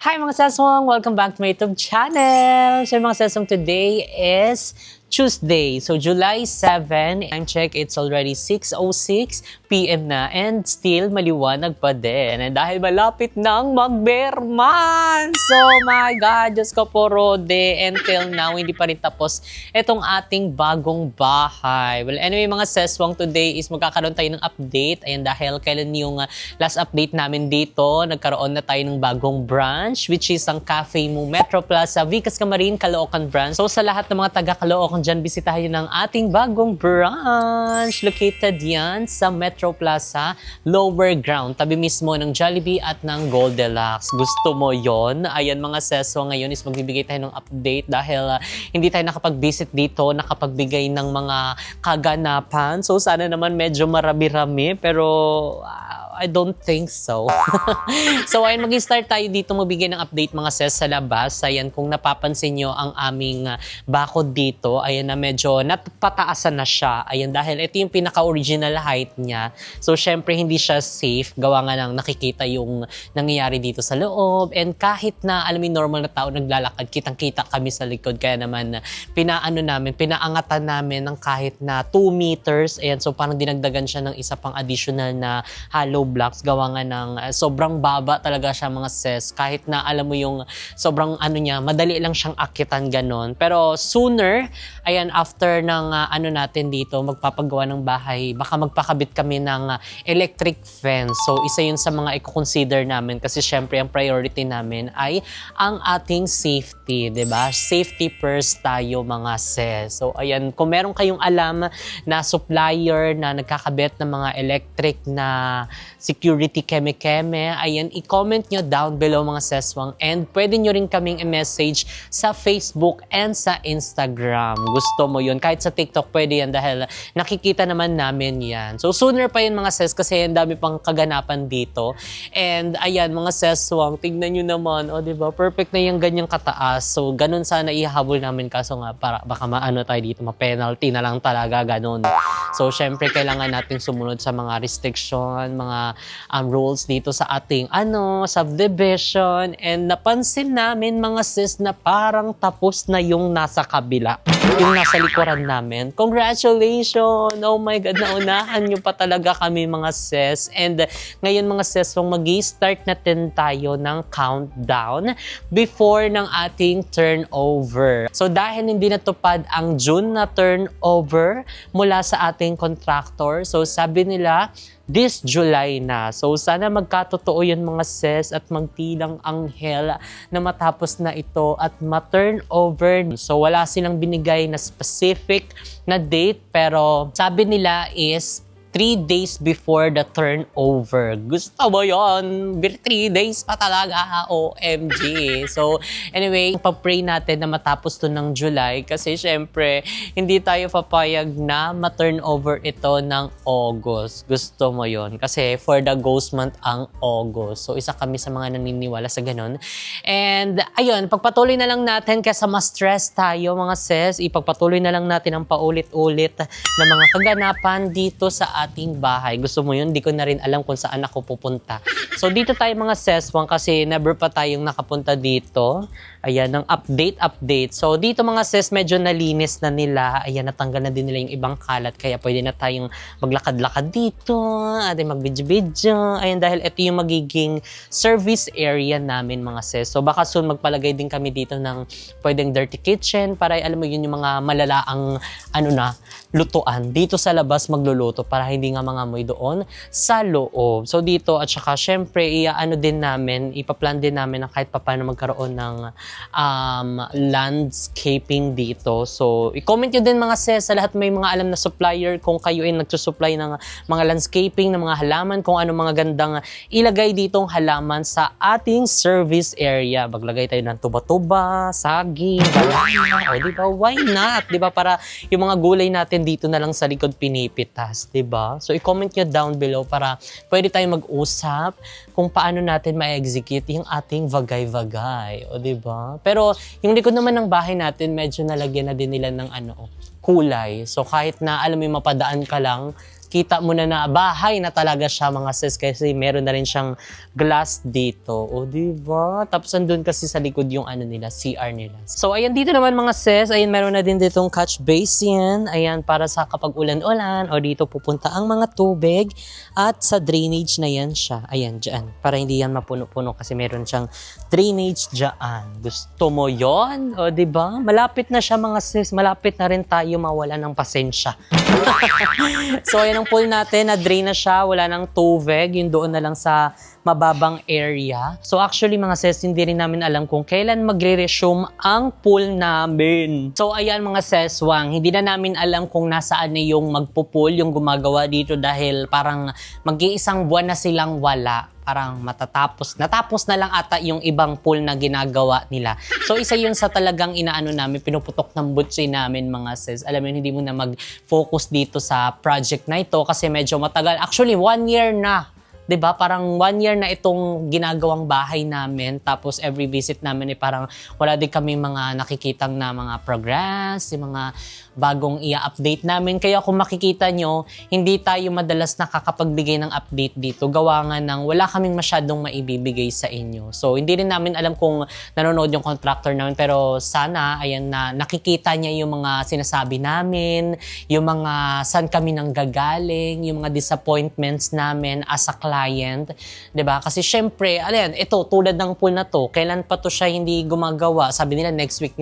Hi mga seswang! Welcome back to my YouTube channel! So mga seswang, today is Tuesday. So July 7, time check, it's already 6:06 PM na and still maliwanag pa din. And dahil malapit nang magberman! So my God, Diyos ko po, Rode, until now hindi pa rin tapos itong ating bagong bahay. Well anyway mga seswang, today is magkakaroon tayo ng update. Ayan, dahil kailan yung last update namin dito, nagkaroon na tayo ng bagong branch, which is ang Cafe Mo Metro Plaza, Vicas Camarin, Caloocan branch. So sa lahat ng mga taga Caloocan dyan, bisitahin ng ating bagong branch. Located yan sa Metro Plaza, lower ground, tabi mismo ng Jollibee at ng Goldilocks. Gusto mo yon? Ayan mga seso, ngayon is magbibigay tayo ng update dahil hindi tayo nakapag-visit dito, nakapagbigay ng mga kaganapan. So sana naman medyo marami-rami, pero I don't think so. So ayun, mag-start tayo dito magbigay ng update mga ses sa labas. Ayan, kung napapansin nyo ang aming bakod dito, ayan na medyo napataasan na siya. Ayan, dahil ito yung pinaka-original height niya. So syempre hindi siya safe. Gawa nga lang nakikita yung nangyayari dito sa loob. And kahit na alam mo normal na tao naglalakad, kitang-kita kami sa likod. Kaya naman pinaangatan namin ng kahit na 2 meters. Ayan, so parang dinagdagan siya ng isa pang additional na hollow blocks. Gawa nga ng sobrang baba talaga siya mga ses. Kahit na alam mo yung sobrang niya, madali lang siyang akitan ganon. Pero sooner, ayan, after ng natin dito, magpapagawa ng bahay, baka magpakabit kami ng electric fence. So isa yun sa mga i-consider namin kasi syempre ang priority namin ay ang ating safety, 'di ba? Safety first tayo mga ses. So ayan, kung meron kayong alam na supplier na nagkakabit ng mga electric na security keme-keme, ayan, i-comment nyo down below mga seswang, and pwede nyo rin kaming i-message sa Facebook and sa Instagram. Gusto mo yun? Kahit sa TikTok pwede yan dahil nakikita naman namin yan. So sooner pa yun mga ses kasi ang dami pang kaganapan dito. And ayan mga seswang, tignan nyo naman, o diba, perfect na yung ganyang kataas. So ganun sana ihabol namin, kaso nga para baka tayo dito, ma-penalty na lang talaga, ganun. So syempre kailangan natin sumunod sa mga restriction, mga rules dito sa ating subdivision. And napansin namin mga sis na parang tapos na yung nasa kabila, yung nasa likuran namin. Congratulations! Oh my God, naunahan nyo pa talaga kami mga sis. And ngayon mga sis, mag-i-start natin tayo ng countdown before ng ating turnover. So dahil hindi natupad ang June na turnover mula sa ating contractor, so sabi nila this July na. So sana magkatotoo yun mga ses at magtilang anghel na matapos na ito at ma-turn over. So wala silang binigay na specific na date, pero sabi nila is 3 days before the turnover. Gusto mo yun? 3 days pa talaga. OMG. So, anyway, pag-pray natin na matapos to ng July kasi syempre, hindi tayo papayag na ma-turnover ito ng August. Gusto mo yun? Kasi for the ghost month ang August. So, isa kami sa mga naniniwala sa ganun. And, ayun, pagpatuloy na lang natin kasi ma-stress tayo mga sis. Ipagpatuloy na lang natin ang paulit-ulit na mga kaganapan dito sa ating bahay. Gusto mo yun? Di ko na rin alam kung saan ako pupunta. So dito tayo mga seswang kasi never pa tayong nakapunta dito. Ayan, ng update. So dito mga ses, medyo nalinis na nila. Ayan, natanggal na din nila yung ibang kalat. Kaya pwede na tayong maglakad-lakad dito. At mag-video-video. Ayan, dahil ito yung magiging service area namin mga ses. So baka soon magpalagay din kami dito ng pwedeng dirty kitchen para alam mo yun yung mga malalaang lutuan. Dito sa labas magluluto para hindi nga mangamoy doon sa loob. So dito at saka syempre ipaplan din namin na kahit papaano magkaroon ng landscaping dito. So i-comment nyo din mga sis sa lahat may mga alam na supplier, kung kayo ay nagsusupply ng mga landscaping, ng mga halaman, kung ano mga gandang ilagay ditong halaman sa ating service area. Maglagay tayo ng tuba-tuba, saging, banana, o diba, why not? Diba, para yung mga gulay natin dito na lang sa likod pinipitas, diba? So i-comment nyo down below para pwede tayong mag-usap kung paano natin ma-execute yung ating vagay-vagay, o diba? Pero yung likod naman ng bahay natin, medyo nalagyan na din nila ng kulay. So kahit na alam mo mapadaan ka lang, kita mo na bahay na talaga siya mga sis kasi meron na rin siyang glass dito. O diba? Tapos andun kasi sa likod yung ano nila, CR nila. So ayan dito naman mga sis, ayan meron na din ditong catch basin. Ayan para sa kapag ulan-ulan o dito pupunta ang mga tubig at sa drainage na yan siya. Ayan dyan. Para hindi yan mapuno-puno kasi meron siyang drainage dyan. Gusto mo yon? O diba? Malapit na siya mga sis. Malapit na rin tayo mawala ng pasensya. So ayan ang pool natin. Na-drain na siya. Wala ng tubig. Yung doon na lang sa mababang area. So actually mga sis, hindi rin namin alam kung kailan magre-resume ang pool namin. So ayan mga sis, hindi na namin alam kung nasaan na yung magpo-pool, yung gumagawa dito dahil parang mag-iisang buwan na silang wala. Parang natapos na lang ata yung ibang pool na ginagawa nila. So isa yun sa talagang inaano namin, pinuputok ng butsi namin mga sis. Alam mo yun, hindi mo na mag-focus dito sa project na ito kasi medyo matagal. Actually, 1 year na. 'Di ba? Parang 1 year na itong ginagawang bahay namin. Tapos every visit namin parang wala din kami mga nakikitang na mga progress, yung mga bagong i-update namin. Kaya kung makikita nyo, hindi tayo madalas nakakapagbigay ng update dito. Gawa nga ng wala kaming masyadong maibibigay sa inyo. So hindi rin namin alam kung nanonood yung contractor namin. Pero sana, ayan na, nakikita niya yung mga sinasabi namin, yung mga saan kami nang gagaling, yung mga disappointments namin as a client, 'di ba? Kasi syempre, ayan, ito tulad ng pool na to, kailan pa to siya hindi gumagawa? Sabi nila next week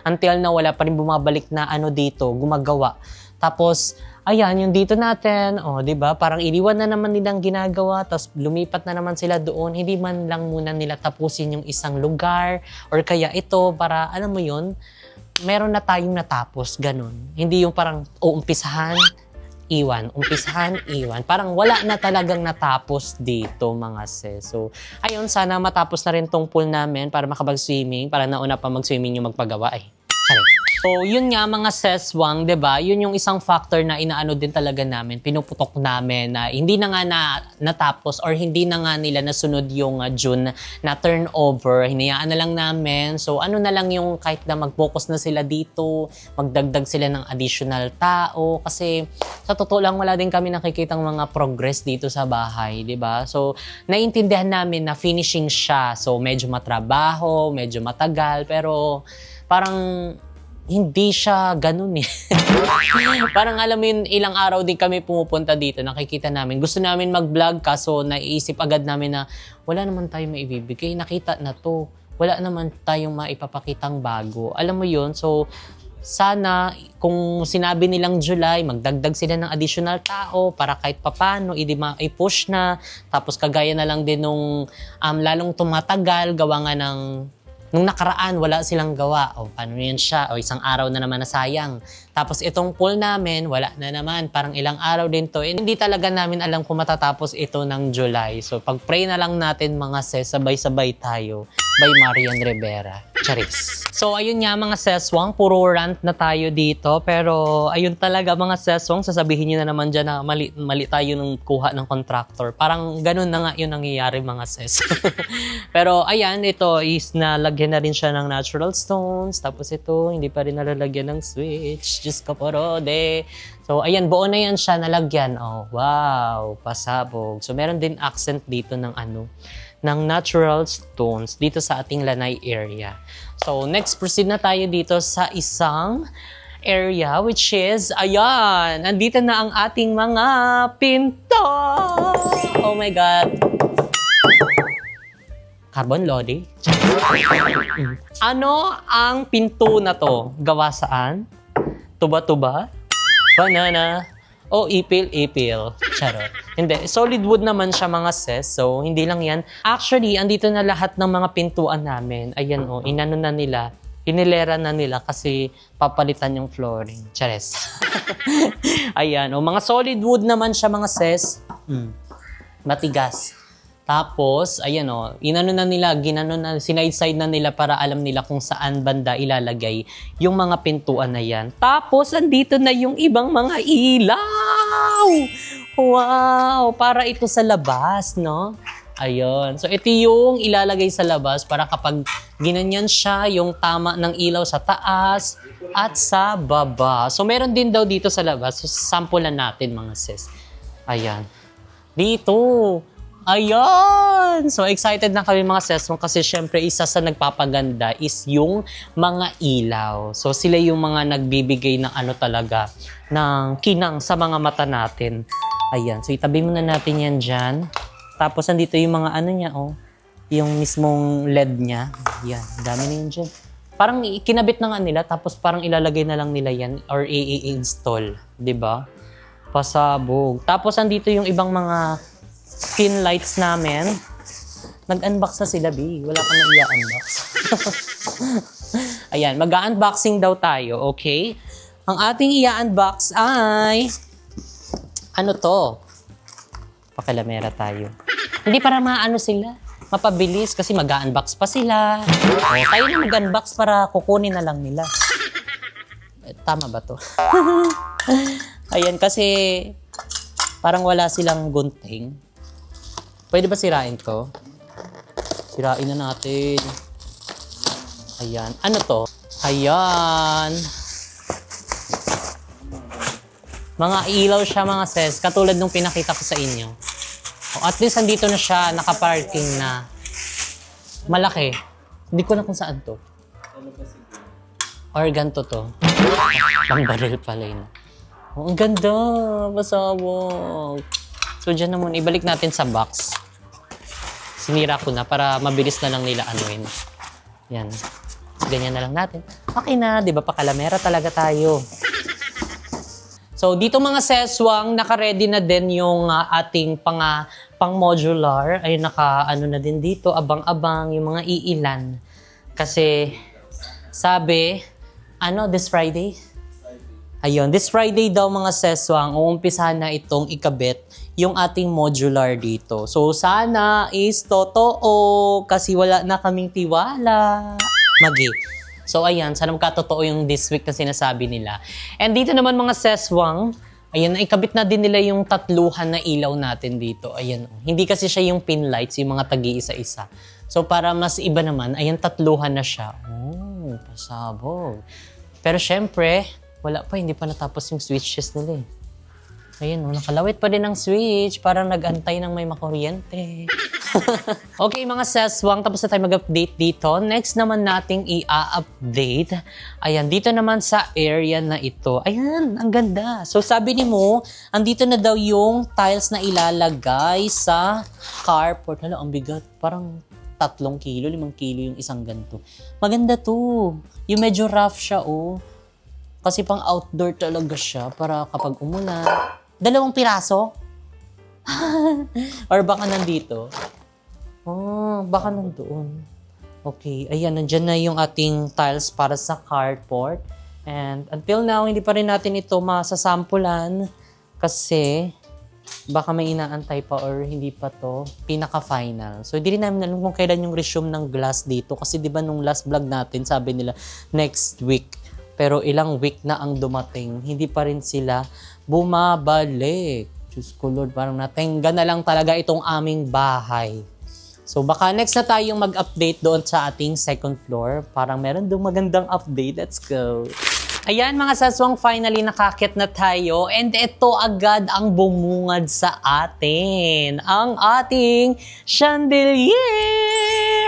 until na wala pa rin bumabalik na ano dito, gumagawa. Tapos ayan, yung dito natin, 'di ba? Parang iniwan na naman nilang ginagawa, tapos lumipat na naman sila doon. Hindi man lang muna nila tapusin yung isang lugar or kaya ito para alam mo 'yun, meron na tayong natapos, ganun. Hindi yung parang umpisahan, umpisahan, iwan. Parang wala na talagang natapos dito mga sis. So, ayun, sana matapos na rin tong pool namin para makapag-swimming, para nauna pa mag-swimming yung magpagawa. Sorry. So, yun nga mga seswang, 'di ba? Yun yung isang factor na inaano din talaga namin, pinuputok namin na hindi na nga natapos or hindi na nga nila nasunod yung June na turnover. Hinayaan na lang namin. So, ano na lang yung kahit na mag-focus na sila dito, magdagdag sila ng additional tao kasi sa totoo lang wala din kami nakikitang mga progress dito sa bahay, 'di ba? So, naiintindihan namin na finishing siya. So, medyo matrabaho, medyo matagal, pero parang hindi siya ganun eh. Parang alam mo yun, ilang araw din kami pumupunta dito, nakikita namin. Gusto namin mag-vlog kaso naiisip agad namin na wala naman tayong maibibigay. Nakita na to. Wala naman tayong maipapakitang bago. Alam mo yun? So, sana kung sinabi nilang July, magdagdag sila ng additional tao para kahit papano, i-push na. Tapos kagaya na lang din nung lalong tumatagal, gawa nga ng nung nakaraan, wala silang gawa. O, paano yan siya? O, isang araw na naman na sayang. Tapos itong pool namin, wala na naman. Parang ilang araw din to. Hindi talaga namin alam kung matatapos ito ng July. So, pag-pray na lang natin mga sis, sabay-sabay tayo. By Marian Rivera. Charis. So, ayun nga mga seswang, puro rant na tayo dito. Pero, ayun talaga mga seswang, sasabihin nyo na naman dyan na mali tayo nung kuha ng contractor. Parang ganun na nga yun nangyayari mga ses. Pero, ayan, ito is nalagyan na rin siya ng natural stones. Tapos ito, hindi pa rin nalalagyan ng switch. Diyos ko porode. So, ayan, buo na yan siya nalagyan. Oh, wow, pasabog. So, meron din accent dito ng ng natural stones dito sa ating lanay area. So, next, proceed na tayo dito sa isang area which is, ayan, nandito na ang ating mga pinto! Oh my God! Carbon lodi? Ano ang pinto na to? Gawa saan? Tuba-tuba? Banana? O ipil-ipil? Charot. Hindi. Solid wood naman siya mga sis. So, hindi lang yan. Actually, andito na lahat ng mga pintuan namin. Ayan o, inano na nila. Inilera na nila kasi papalitan yung flooring. Chares. Ayan o, mga solid wood naman siya mga sis. Matigas. Tapos, ayan o, inano na nila, ginano na, sinide-side na nila para alam nila kung saan banda ilalagay yung mga pintuan na yan. Tapos, andito na yung ibang mga ilaw! Wow! Para ito sa labas, no? Ayun. So, ito yung ilalagay sa labas para kapag Ginanyan siya yung tama ng ilaw sa taas at sa baba. So, meron din daw dito sa labas. So, sampulan natin mga sis. Ayan. Dito. Ayan! So, excited na kami mga sis kasi syempre isa sa nagpapaganda is yung mga ilaw. So, sila yung mga nagbibigay ng ano talaga, ng kinang sa mga mata natin. Ayan. So, itabi muna natin yan dyan. Tapos, andito yung mga ano niya, oh. Yung mismong LED niya. Yan, dami na yun dyan. Parang kinabit na nga nila, tapos parang ilalagay na lang nila yan or i-install. Diba? Pasabog. Tapos andito yung ibang mga pin lights namin. Nag-unbox na sila, B. Wala ka na i-unbox. Ayan, mag-unboxing daw tayo, okay? Ang ating i-unbox ay... Ano to? Pakilamera tayo. Hindi para maano sila. Mapabilis kasi mag-unbox pa sila. O, tayo na mag-unbox para kukunin na lang nila. Tama ba to? Ayan, kasi parang wala silang gunting. Pwede ba sirain to? Sirain na natin. Ayan. Ano to? Ayan. Mga ilaw siya mga sis, katulad nung pinakita ko sa inyo. O, at least andito na siya, nakaparking na. Malaki. Hindi ko na kung saan to. Or ganito to. Pang baril pala yun. Oh, ang ganda. Pasabog. So, dyan naman. Ibalik natin sa box. Sinira ko na para mabilis na lang nila anuin. Yan. Ganyan na lang natin. Okay na. Di ba? Pakalamera talaga tayo. So, dito mga seswang, naka-ready na din yung ating pang-modular. Ay, naka-ano na din dito, abang-abang, yung mga iilan. Kasi, sabi, this Friday? Ayun, this Friday daw mga seswang, uumpisahan na itong ikabit yung ating modular dito. So, sana is totoo kasi wala na kaming tiwala. So, ayan, sana magkatotoo yung this week na sinasabi nila. And dito naman mga seswang, ayan, ikabit na din nila yung tatluhan na ilaw natin dito. Ayan, hindi kasi siya yung pin lights, yung mga tagi-isa-isa. So, para mas iba naman, ayan, tatluhan na siya. Oh, pasabog. Pero syempre, wala pa, hindi pa natapos yung switches nila eh. Ayan, nakalawit pa din ang switch. Parang nag-antay ng may makuryente. Okay, mga seswang, tapos na tayo mag-update dito. Next naman nating i-update. Ayan, dito naman sa area na ito. Ayan, ang ganda. So, sabi ni Mo, andito na daw yung tiles na ilalagay sa carport. Hala, ang bigat. Parang 3 kilo, 5 kilo yung isang ganito. Maganda to. Yung medyo rough siya, oh. Kasi pang outdoor talaga siya para kapag umulan. 2 piraso? Or baka nandito? Oh, baka nandoon. Okay, ayan, nandyan na yung ating tiles para sa carport. And until now, hindi pa rin natin ito masasampulan kasi baka may inaantay pa or hindi pa to pinaka-final. So, hindi rin namin alam kung kailan yung resume ng glass dito kasi di ba nung last vlog natin, sabi nila next week. Pero ilang week na ang dumating, hindi pa rin sila bumabalik. Diyos ko Lord, parang natengga na lang talaga itong aming bahay. So baka next na tayong mag-update doon sa ating second floor. Parang meron doon magandang update. Let's go. Ayan mga saswang, finally nakakit na tayo. And ito agad ang bumungad sa atin. Ang ating chandelier.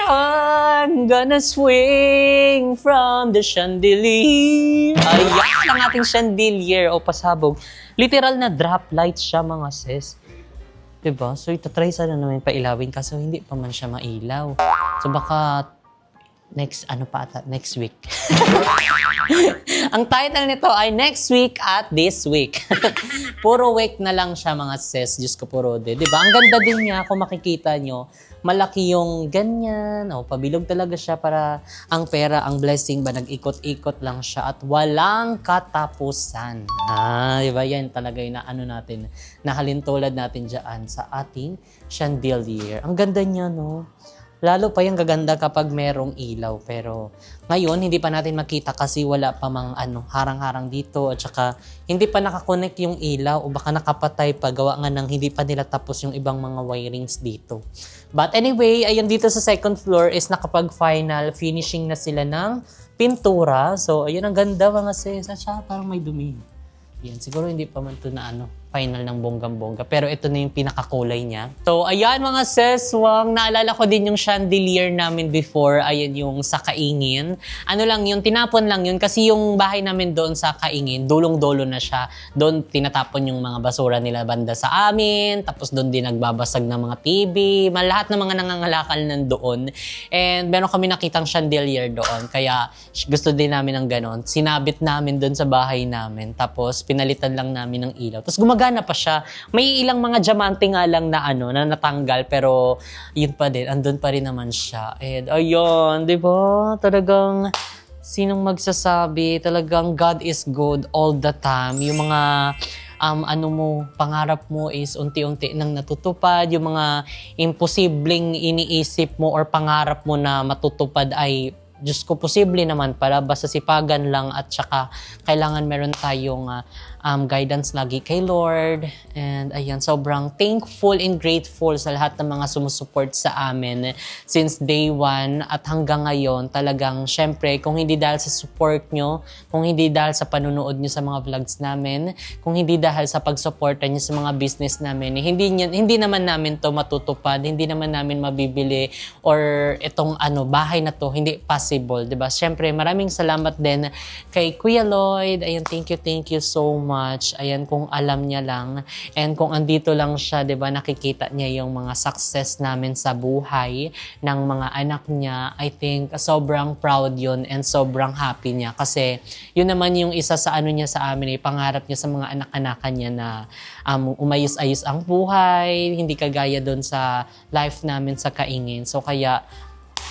I'm gonna swing from the chandelier. Ayan ang ating chandelier o pasabog. Literal na drop light siya mga sis. Diba? So itatry sana namin pailawin kaso hindi pa man siya mailaw. So baka next week. Ang title nito ay Next Week at This Week. Puro week na lang siya mga sis. Diyos ko puro de. Diba? Ang ganda din niya kung makikita nyo. Malaki yung ganyan. O, pabilog talaga siya para ang pera, ang blessing ba, nag-ikot-ikot lang siya at walang katapusan. Diba? Yan talaga yung natin, nahalintulad natin dyan sa ating chandelier. Ang ganda niya, no? Lalo pa yung gaganda kapag merong ilaw. Pero ngayon, hindi pa natin makita kasi wala pa mang harang-harang dito. At saka, hindi pa nakakonect yung ilaw o baka nakapatay pa gawa nga ng hindi pa nila tapos yung ibang mga wirings dito. But anyway, ayun dito sa second floor is nakapag-final finishing na sila ng pintura. So, ayun ang ganda mga sis. At saka parang may dumi. Yan, siguro hindi pa man ito na final ng bonggang-bongga. Pero ito na yung pinakakulay niya. So, ayan mga seswang, naalala ko din yung chandelier namin before. Ayan yung sa Kaingin. Ano lang yun, tinapon lang yun. Kasi yung bahay namin doon sa Kaingin, dulong-dulo na siya. Doon tinatapon yung mga basura nila banda sa amin. Tapos doon din nagbabasag ng mga TV. Lahat ng mga nangangalakal nandoon. And meron kami nakitang chandelier doon. Kaya gusto din namin ng ganon. Sinabit namin doon sa bahay namin. Tapos pinalitan lang namin ng ilaw. Tapos gumagana pa siya. May ilang mga diamante nga lang na na natanggal pero yun pa din, andun pa rin naman siya. And ayun, 'di ba? Talagang sinong magsasabi, talagang God is good all the time. Yung mga pangarap mo is unti-unti nang natutupad. Yung mga imposibleng iniisip mo or pangarap mo na matutupad ay Diyos ko, posible naman pala, basta sipagan lang at saka kailangan meron tayong guidance lagi kay Lord. And ayan, sobrang thankful and grateful sa lahat ng mga sumusuport sa amin since day one at hanggang ngayon. Talagang, syempre, kung hindi dahil sa support nyo, kung hindi dahil sa panunood nyo sa mga vlogs namin, kung hindi dahil sa pagsuporta nyo sa mga business namin, hindi naman namin to matutupad, hindi naman namin mabibili or itong bahay na to, hindi possible, diba? Syempre, maraming salamat din kay Kuya Lloyd. Ayan, thank you so much. Ayan, kung alam niya lang and kung andito lang siya, 'di ba, nakikita niya yung mga success namin sa buhay ng mga anak niya. I think sobrang proud 'yun and sobrang happy niya kasi 'yun naman yung isa sa niya sa amin, pangarap niya sa mga anak-anakan niya na umayos-ayos ang buhay, hindi kagaya doon sa life namin sa Kaingin. So kaya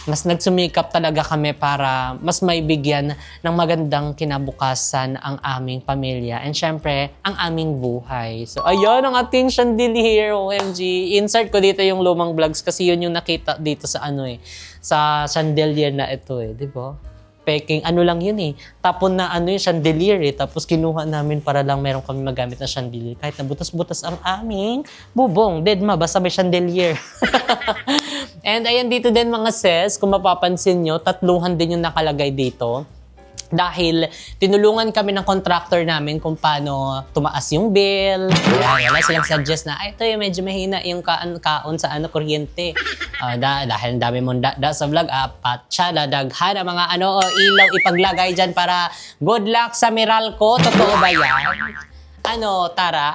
mas nagsumikap talaga kami para mas maibigyan ng magandang kinabukasan ang aming pamilya and syempre, ang aming buhay. So, ayun ang ating chandelier, OMG. Insert ko dito yung lumang vlogs kasi yun yung nakita dito sa sa chandelier na ito di ba? Peking, lang yun tapon na yung chandelier tapos kinuha namin para lang meron kami magamit na chandelier. Kahit na butas-butas ang aming bubong, deadma, basta may chandelier. And ayan dito din mga sis, kung mapapansin nyo, 3 din yung nakalagay dito. Dahil tinulungan kami ng contractor namin kung paano tumaas yung bill. Wala silang suggest na, ito yung medyo mahina yung kaon sa kuryente. Dahil dami mong sa vlog, apat siya, dadaghan ang mga ilaw ipaglagay dyan para good luck sa Meralco. Totoo ba yan? Tara.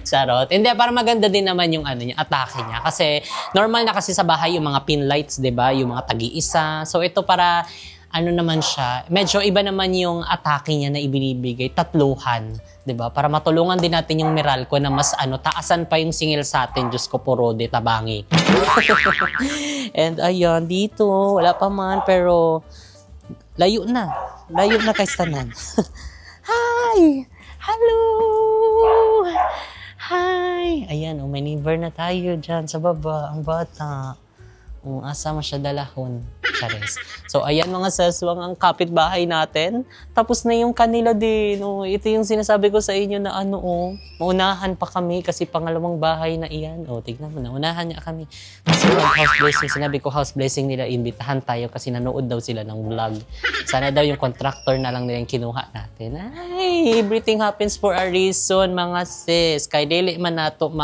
Charot. Hindi, para maganda din naman yung atake niya. Kasi normal na kasi sa bahay yung mga pin lights, 'di ba? Yung mga tagi-isa. So ito para naman siya, medyo iba naman yung atake niya na ibinibigay, 3, 'di ba? Para matulungan din natin yung Meralco na mas taasan pa yung singil sa atin, Diyos ko porode, tabangi. And ayun, dito, wala pa man, pero layo na kay Stanan. Hi! Hello! Hi! Ayan, may neighbor na tayo dyan sa baba, ang bata. Asa mo siya dalahon. Chares. So, ayan mga saswang ang kapitbahay natin. Tapos na yung kanila din. Ito yung sinasabi ko sa inyo na maunahan pa kami kasi pangalawang bahay na iyan. Tignan mo na, unahan niya kami. Kasi house blessing, sinabi ko house blessing nila, imbitahan tayo kasi nanood daw sila ng vlog. Sana daw yung contractor na lang nila yung kinuha natin. Ay, everything happens for a reason mga sis. Kay dili man nato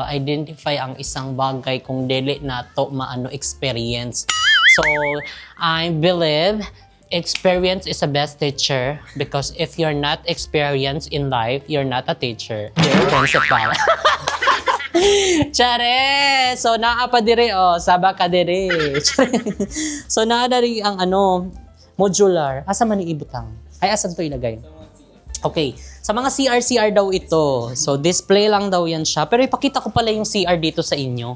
identify ang isang bagay kung dili nato experience. So, I believe experience is the best teacher because if you're not experienced in life, you're not a teacher. You're a principal. Chare! So, naa pa dire, saba ka dire. So, naa na rin ang modular. Asa man ibutang? Ay, asan to ilagay? Okay. Sa mga CR daw ito. So, display lang daw yan siya. Pero ipakita ko pala yung CR dito sa inyo.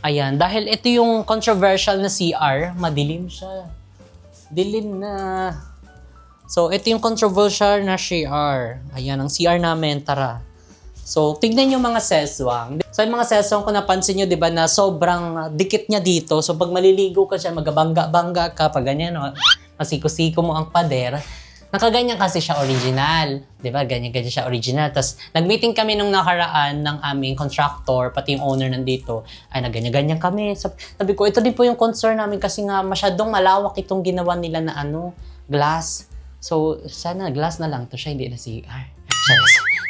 Ayan, dahil ito yung controversial na CR, madilim siya. Dilim na. So, ito yung controversial na CR. Ayan, ang CR namin, tara. So, tignan nyo mga seswang. So, yung mga seswang, kung napansin nyo, di ba, na sobrang dikit niya dito. So, pag maliligo ka siya, magabangga-bangga ka, pag ganyan, no? Masiko-siko mo ang pader. Nakaganyan kasi siya original. Di ba? Ganyan-ganyan siya original. Tapos, nag-meeting kami nung nakaraan ng aming contractor, pati yung owner nandito. Ay, nagganyan-ganyan kami. Sabi ko, ito din po yung concern namin kasi nga masyadong malawak itong ginawa nila na glass. So, sana glass na lang to siya, hindi na CR.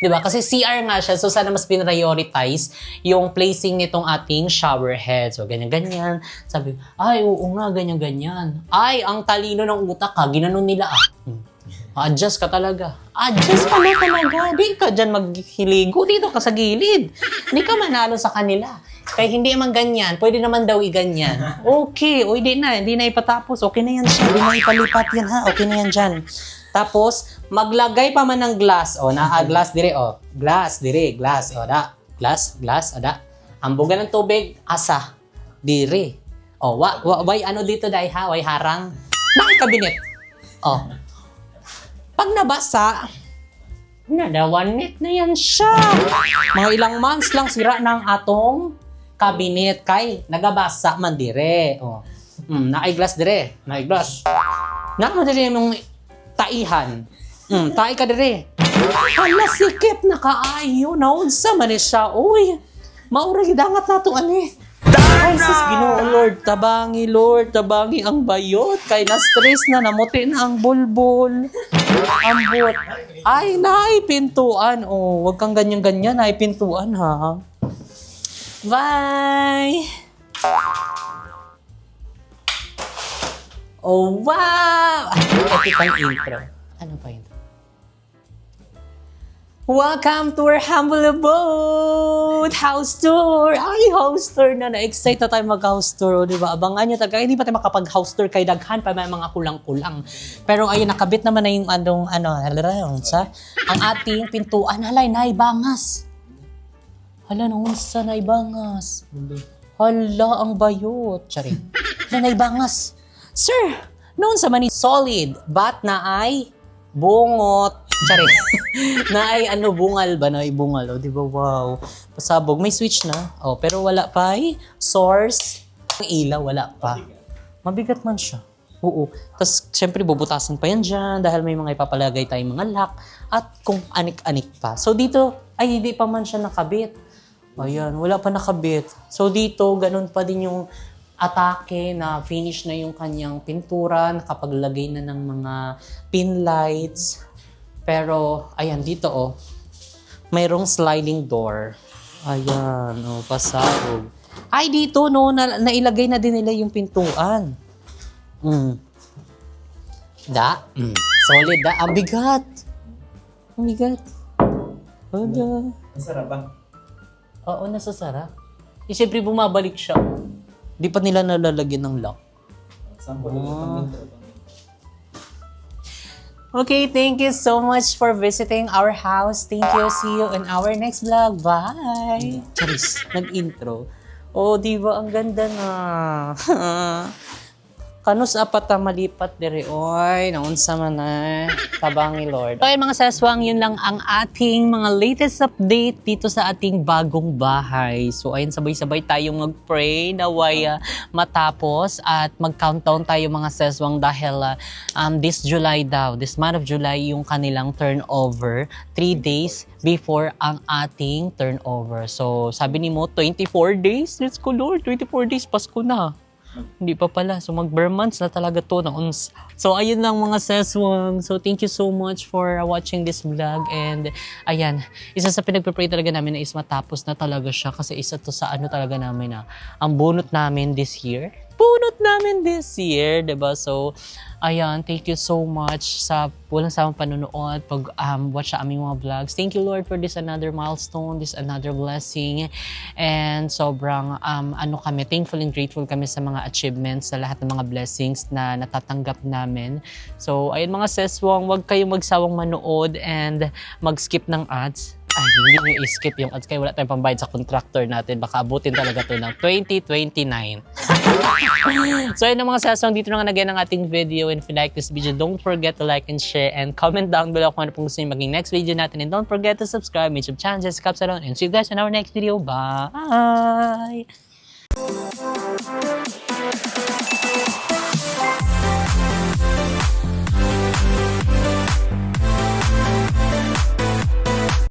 Diba? Kasi CR nga siya, so sana mas prioritize yung placing nitong ating shower head. So, ganyan-ganyan. Sabi, ay, oo nga, ganyan-ganyan. Ay, ang talino ng utak ka, ginanon nila adjust ka talaga. Adjust ka na talaga. Di ka dyan maghiligo. Dito ka sa gilid. Hindi ka manalo sa kanila. Kaya hindi naman ganyan. Pwede naman daw i-ganyan. Okay. O, hindi na ipatapos. Okay na yan siya. Hindi na ipalipat yan ha. Okay na yan dyan. Tapos, maglagay pa man ng glass. O, glass dire. O, glass dire. Glass. O, da. Glass. Glass. O, da. Ambugan ng tubig. Asa. Dire. O, way ano dito dahil ha? Way harang. Nakikabinet. O. Pag nabasa, nadawanit na yan siya. Mga ilang months lang sira ng atong cabinet kay nagabasa man dire. Oh. Naay-glass dire. Naay-glass. Namo dire yung taihan. Tai ka dire. Hala sikip na kaayo. Naunsa man siya. Uy, maurag dangat na ito ani. Ay, sis, Ginoo, Lord, tabangi ang bayot. Kay na-stress na, namuti na ang bulbul. Ambot. Ay, pintuan. Oh, wag kang ganyan-ganyan, pintuan, ha? Bye! Oh, wow! Ito pang intro. Ano pa intro? Welcome to our humble abode! House tour! Ay, house tour na. Na-excite na tayo mag-house tour, di ba? Abangan nyo talaga. Hindi pa tayo makapag-house tour kay daghan pa may mga kulang-kulang. Pero ayun, nakabit naman na yung ang ating pintuan. Halay, naibangas. Hala, naunsa naibangas. Hala, ang bayot. Charing. Hala, naibangas. Sir, naunsa man ni solid. Bat na ay bungot. Charing. Na ay bungal ba? Na ay bungal. O, di ba? Wow. Pasabog. May switch na. O, pero wala pa ay source. Ang ilaw, wala pa. Mabigat man siya. Oo. Tapos, syempre, bubutasan pa yan dyan dahil may mga ipapalagay tayong mga lock at kung anik-anik pa. So, dito, ay hindi pa man siya nakabit. Ayan, wala pa nakabit. So, dito, ganun pa din yung atake na finish na yung kanyang pintura, nakapaglagay na ng mga pin lights. Pero, ayan, dito, mayroong sliding door. Ayan, pasabog. Ay, dito, nailagay na din nila yung pintuan. Solid, Ang bigat. Ang bigat. Masarap ba? Oo, nasasarap. Siyempre, bumabalik siya. Di pa nila nalalagyan ng lock. Sample lang. Okay, thank you so much for visiting our house. Thank you. See you in our next vlog. Bye! Charis, nag-intro. Oh, di ba? Ang ganda na. Kanus apat na malipat dire. Oy, naunsa man na. Tabangi, Lord. Okay, mga saswang, yun lang ang ating mga latest update dito sa ating bagong bahay. So, ayun, sabay-sabay tayong mag-pray na matapos at mag-countdown tayo mga saswang dahil this July daw, this month of July, yung kanilang turnover. 3 days before ang ating turnover. So, sabi ni Mo, 24 days? Let's go, Lord. 24 days, Pasko na. Hindi pa pala. So, mag-bare months na talaga to. So, ayun lang mga seswang. So, thank you so much for watching this vlog. And, ayan, isa sa pinagpipray talaga namin na is matapos na talaga siya. Kasi isa to sa talaga namin na ang bunot namin this year. Diba? So, ayan, thank you so much sa walang samang panonood, watch sa aming mga vlogs. Thank you, Lord, for this another milestone, this another blessing. And sobrang, kami, thankful and grateful kami sa mga achievements, sa lahat ng mga blessings na natatanggap namin. So, ayun mga seswang, huwag kayong magsawang manood and mag-skip ng ads. Ay, hindi nyo i-skip yung ads kaya wala tayong pambayad sa contractor natin. Baka abutin talaga to ng 2029. So yun ang mga sasong, dito na nga nagyan ang ating video. And if you like this video, don't forget to like and share and comment down below kung ano pong gusto nyo maging next video natin. And don't forget to subscribe to my YouTube channel, Jessica Capsalon. And see you guys in our next video. Bye!